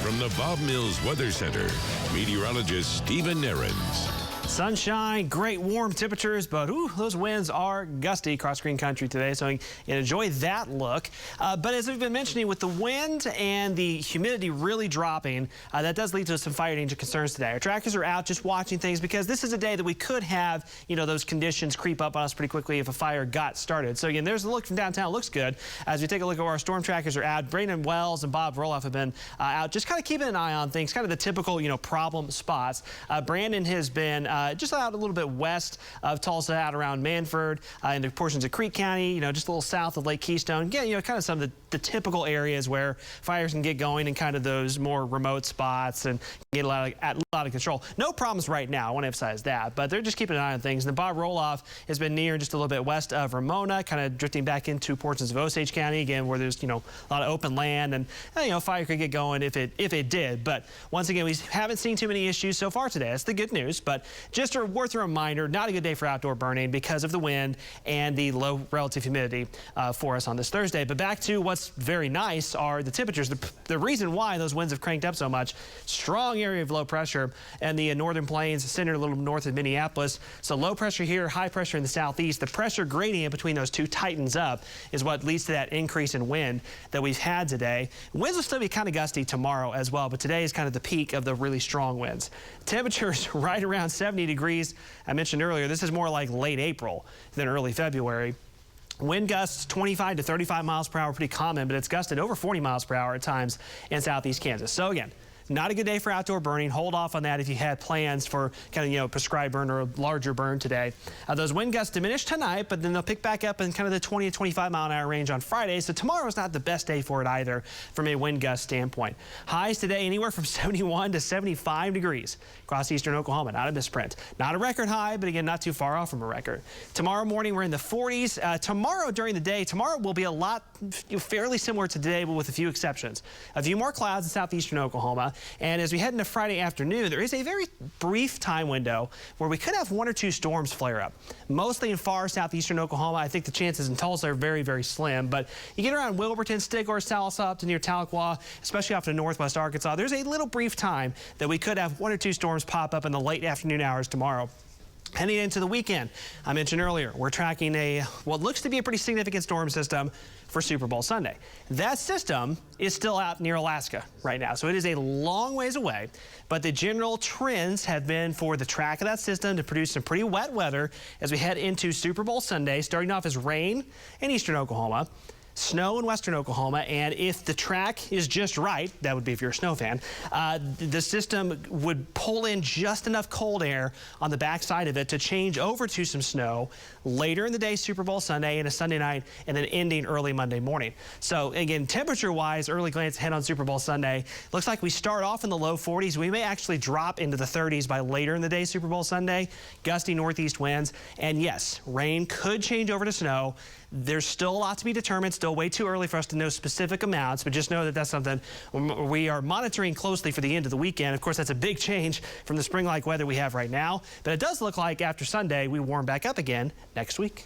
From the Bob Mills Weather Center, meteorologist Stephen Nehrenz. Sunshine, great warm temperatures, but those winds are gusty across green country today, so you can enjoy that look. But as we've been mentioning, with the wind and the humidity really dropping, that does lead to some fire danger concerns today. Our trackers are out just watching things because this is a day that we could have, those conditions creep up on us pretty quickly if a fire got started. So again, there's a look from downtown. It looks good. As we take a look at where our storm trackers are out, Brandon Wells and Bob Roloff have been out just kind of keeping an eye on things, kind of the typical, problem spots. Brandon has been just out a little bit west of Tulsa, out around Manford, into portions of Creek County, just a little south of Lake Keystone. Again, kind of some of the typical areas where fires can get going and kind of those more remote spots and get a lot of control. No problems right now, I want to emphasize that, but they're just keeping an eye on things. And then Bob Roloff has been near just a little bit west of Ramona, kind of drifting back into portions of Osage County, again, where there's, a lot of open land and, fire could get going if it did. But once again, we haven't seen too many issues so far today. That's the good news, but just worth a reminder, not a good day for outdoor burning because of the wind and the low relative humidity for us on this Thursday. But back to what's very nice are the temperatures. The reason why those winds have cranked up so much, strong area of low pressure and the northern plains centered a little north of Minneapolis. So low pressure here, high pressure in the southeast. The pressure gradient between those two tightens up is what leads to that increase in wind that we've had today. Winds will still be kind of gusty tomorrow as well, but today is kind of the peak of the really strong winds. Temperatures right around 70 degrees. I mentioned earlier, this is more like late April than early February. Wind gusts 25 to 35 miles per hour, pretty common, but it's gusted over 40 miles per hour at times in southeast Kansas. So again, not a good day for outdoor burning. Hold off on that if you had plans for kind of, prescribed burn or a larger burn today. Those wind gusts diminish tonight, but then they'll pick back up in kind of the 20 to 25 mile an hour range on Friday. So tomorrow's not the best day for it either from a wind gust standpoint. Highs today anywhere from 71 to 75 degrees across eastern Oklahoma. Not a misprint. Not a record high, but again, not too far off from a record. Tomorrow morning, we're in the 40s. Tomorrow during the day, tomorrow will be a lot fairly similar to today, but with a few exceptions. A few more clouds in southeastern Oklahoma. And as we head into Friday afternoon, there is a very brief time window where we could have one or two storms flare up. Mostly in far southeastern Oklahoma. I think the chances in Tulsa are very, very slim. But you get around Wilburton, Stigler, Salsa, up to near Tahlequah, especially off to northwest Arkansas, there's a little brief time that we could have one or two storms pop up in the late afternoon hours tomorrow. Heading into the weekend, I mentioned earlier, we're tracking what looks to be a pretty significant storm system for Super Bowl Sunday. That system is still out near Alaska right now, so it is a long ways away, but the general trends have been for the track of that system to produce some pretty wet weather as we head into Super Bowl Sunday, starting off as rain in eastern Oklahoma, snow in western Oklahoma, and if the track is just right, that would be if you're a snow fan, the system would pull in just enough cold air on the backside of it to change over to some snow later in the day, Super Bowl Sunday and a Sunday night, and then ending early Monday morning. So again, temperature-wise, early glance ahead on Super Bowl Sunday, looks like we start off in the low 40s. We may actually drop into the 30s by later in the day, Super Bowl Sunday. Gusty northeast winds, and yes, rain could change over to snow. There's still a lot to be determined, still way too early for us to know specific amounts, but just know that that's something we are monitoring closely for the end of the weekend. Of course, that's a big change from the spring-like weather we have right now, but it does look like after Sunday, we warm back up again next week.